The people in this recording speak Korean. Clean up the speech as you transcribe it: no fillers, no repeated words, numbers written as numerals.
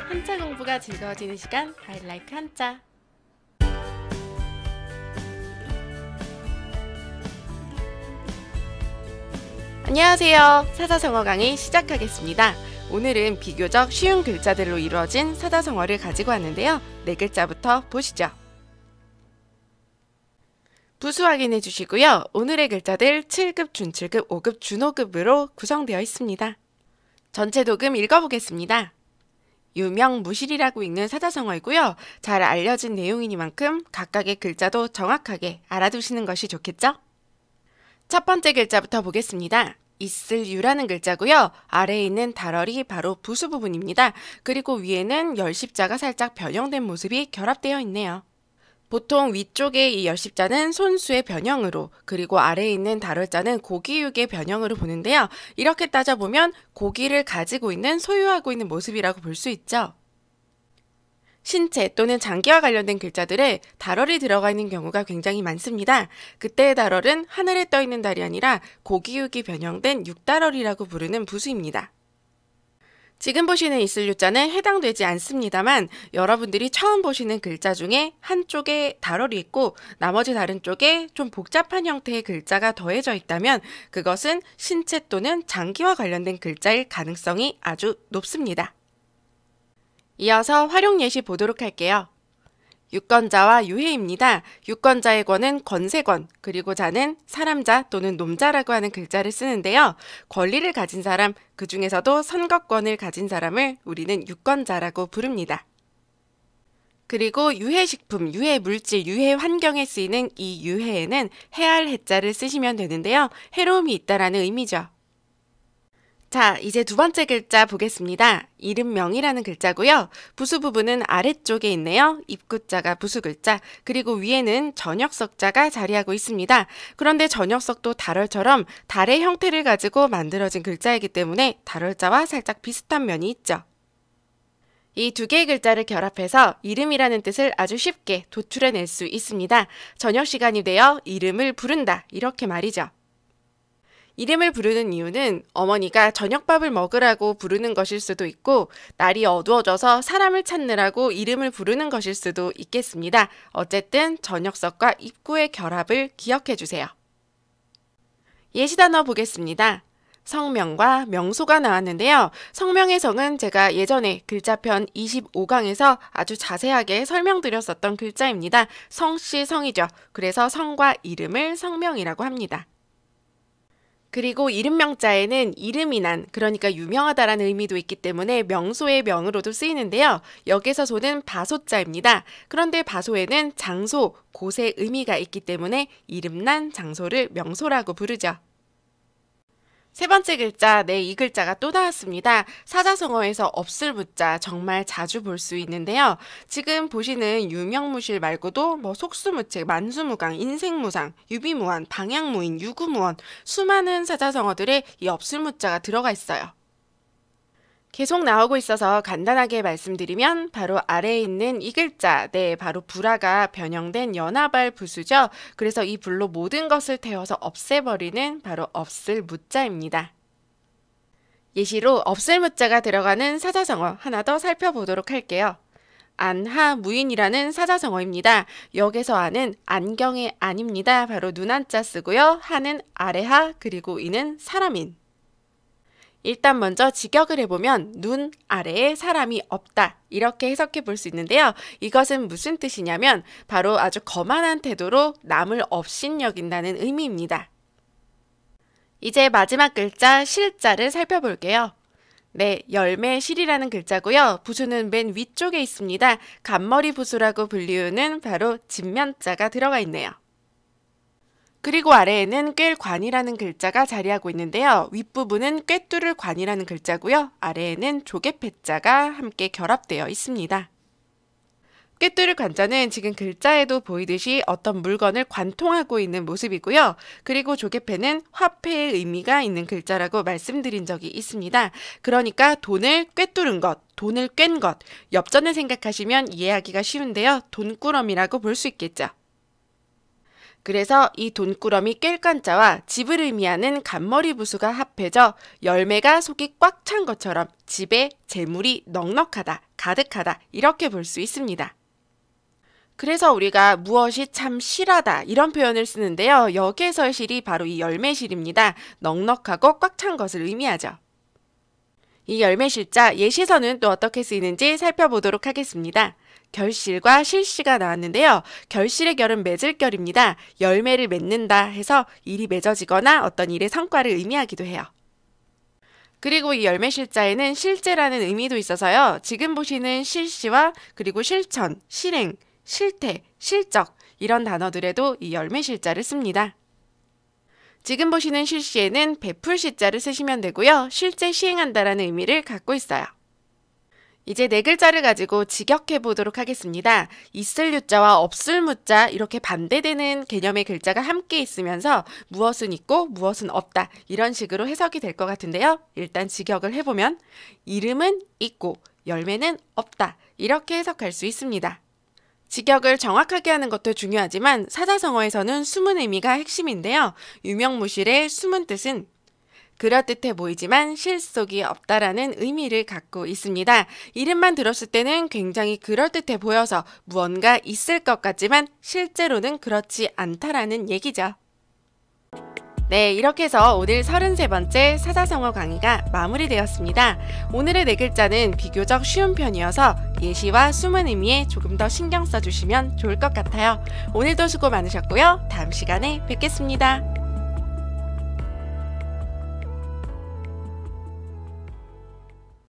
한자 공부가 즐거워지는 시간, 가일라이크 한자. 안녕하세요. 사자성어 강의 시작하겠습니다. 오늘은 비교적 쉬운 글자들로 이루어진 사자성어를 가지고 왔는데요. 네 글자부터 보시죠. 부수 확인해 주시고요. 오늘의 글자들 7급, 준7급, 5급, 준5급으로 구성되어 있습니다. 전체 독음 읽어보겠습니다. 유명무실이라고 읽는 사자성어이고요. 잘 알려진 내용이니만큼 각각의 글자도 정확하게 알아두시는 것이 좋겠죠? 첫 번째 글자부터 보겠습니다. 있을 유라는 글자고요. 아래에 있는 달얼이 바로 부수 부분입니다. 그리고 위에는 열십자가 살짝 변형된 모습이 결합되어 있네요. 보통 위쪽에 이 열십자는 손수의 변형으로, 그리고 아래에 있는 달얼자는 고기육의 변형으로 보는데요. 이렇게 따져보면 고기를 가지고 있는, 소유하고 있는 모습이라고 볼 수 있죠. 신체 또는 장기와 관련된 글자들에 달얼이 들어가 있는 경우가 굉장히 많습니다. 그때의 달얼은 하늘에 떠 있는 달이 아니라 고기육이 변형된 육달얼이라고 부르는 부수입니다. 지금 보시는 있을 유자는 해당되지 않습니다만 여러분들이 처음 보시는 글자 중에 한쪽에 달얼이 있고 나머지 다른 쪽에 좀 복잡한 형태의 글자가 더해져 있다면 그것은 신체 또는 장기와 관련된 글자일 가능성이 아주 높습니다. 이어서 활용 예시 보도록 할게요. 유권자와 유해입니다. 유권자의 권은 권세권, 그리고 자는 사람자 또는 놈자라고 하는 글자를 쓰는데요. 권리를 가진 사람, 그 중에서도 선거권을 가진 사람을 우리는 유권자라고 부릅니다. 그리고 유해식품, 유해물질, 유해환경에 쓰이는 이 유해에는 해할 해자를 쓰시면 되는데요. 해로움이 있다라는 의미죠. 자, 이제 두 번째 글자 보겠습니다. 이름명이라는 글자고요. 부수 부분은 아래쪽에 있네요. 입구자가 부수 글자, 그리고 위에는 전역석자가 자리하고 있습니다. 그런데 전역석도 달얼처럼 달의 형태를 가지고 만들어진 글자이기 때문에 달얼자와 살짝 비슷한 면이 있죠. 이 두 개의 글자를 결합해서 이름이라는 뜻을 아주 쉽게 도출해낼 수 있습니다. 저녁 시간이 되어 이름을 부른다, 이렇게 말이죠. 이름을 부르는 이유는 어머니가 저녁밥을 먹으라고 부르는 것일 수도 있고 날이 어두워져서 사람을 찾느라고 이름을 부르는 것일 수도 있겠습니다. 어쨌든 전역석과 입구의 결합을 기억해 주세요. 예시 단어 보겠습니다. 성명과 명소가 나왔는데요. 성명의 성은 제가 예전에 글자편 25강에서 아주 자세하게 설명드렸었던 글자입니다. 성씨 성이죠. 그래서 성과 이름을 성명이라고 합니다. 그리고 이름명자에는 이름이 난, 그러니까 유명하다라는 의미도 있기 때문에 명소의 명으로도 쓰이는데요. 여기서 소는 바소자입니다. 그런데 바소에는 장소, 곳의 의미가 있기 때문에 이름난 장소를 명소라고 부르죠. 세 번째 글자, 네, 이 글자가 또 나왔습니다. 사자성어에서 없을 무자 정말 자주 볼 수 있는데요. 지금 보시는 유명무실 말고도 속수무책, 만수무강, 인생무상, 유비무환, 방향무인, 유구무원, 수많은 사자성어들에 이 없을 무자가 들어가 있어요. 계속 나오고 있어서 간단하게 말씀드리면 바로 아래에 있는 이 글자, 네, 바로 불화가 변형된 연하발 부수죠. 그래서 이 불로 모든 것을 태워서 없애버리는 바로 없을 무자입니다. 예시로 없을 무자가 들어가는 사자성어 하나 더 살펴보도록 할게요. 안하무인이라는 사자성어입니다. 여기서 안은 안경의 안입니다. 바로 눈한자 쓰고요. 하는 아래하, 그리고 이는 사람인. 일단 먼저 직역을 해보면 눈 아래에 사람이 없다, 이렇게 해석해 볼 수 있는데요. 이것은 무슨 뜻이냐면 바로 아주 거만한 태도로 남을 업신여긴다는 의미입니다. 이제 마지막 글자 실자를 살펴볼게요. 네, 열매실이라는 글자고요. 부수는 맨 위쪽에 있습니다. 간머리 부수라고 불리우는 바로 진면자가 들어가 있네요. 그리고 아래에는 꿰관이라는 글자가 자리하고 있는데요. 윗부분은 꿰뚫을 관이라는 글자고요. 아래에는 조개패자가 함께 결합되어 있습니다. 꿰뚫을 관자는 지금 글자에도 보이듯이 어떤 물건을 관통하고 있는 모습이고요. 그리고 조개패는 화폐의 의미가 있는 글자라고 말씀드린 적이 있습니다. 그러니까 돈을 꿰뚫은 것, 돈을 꿰는 것, 엽전을 생각하시면 이해하기가 쉬운데요. 돈꾸러미라고 볼 수 있겠죠. 그래서 이 돈꾸러미 깰간자와 집을 의미하는 간머리 부수가 합해져 열매가 속이 꽉 찬 것처럼 집에 재물이 넉넉하다, 가득하다 이렇게 볼 수 있습니다. 그래서 우리가 무엇이 참 실하다 이런 표현을 쓰는데요. 여기에서의 실이 바로 이 열매실입니다. 넉넉하고 꽉 찬 것을 의미하죠. 이 열매실자 예시에서는 또 어떻게 쓰이는지 살펴보도록 하겠습니다. 결실과 실씨가 나왔는데요. 결실의 결은 맺을 결입니다. 열매를 맺는다 해서 일이 맺어지거나 어떤 일의 성과를 의미하기도 해요. 그리고 이 열매실자에는 실제라는 의미도 있어서요. 지금 보시는 실씨와 그리고 실천, 실행, 실태, 실적 이런 단어들에도 이 열매실자를 씁니다. 지금 보시는 실씨에는 베풀 시자를 쓰시면 되고요. 실제 시행한다라는 의미를 갖고 있어요. 이제 네 글자를 가지고 직역해 보도록 하겠습니다. 있을 유자와 없을 무자 이렇게 반대되는 개념의 글자가 함께 있으면서 무엇은 있고 무엇은 없다 이런 식으로 해석이 될 것 같은데요. 일단 직역을 해보면 이름은 있고 열매는 없다 이렇게 해석할 수 있습니다. 직역을 정확하게 하는 것도 중요하지만 사자성어에서는 숨은 의미가 핵심인데요. 유명무실의 숨은 뜻은 그럴듯해 보이지만 실속이 없다라는 의미를 갖고 있습니다. 이름만 들었을 때는 굉장히 그럴듯해 보여서 무언가 있을 것 같지만 실제로는 그렇지 않다라는 얘기죠. 네, 이렇게 해서 오늘 33번째 사자성어 강의가 마무리되었습니다. 오늘의 네 글자는 비교적 쉬운 편이어서 예시와 숨은 의미에 조금 더 신경 써주시면 좋을 것 같아요. 오늘도 수고 많으셨고요. 다음 시간에 뵙겠습니다.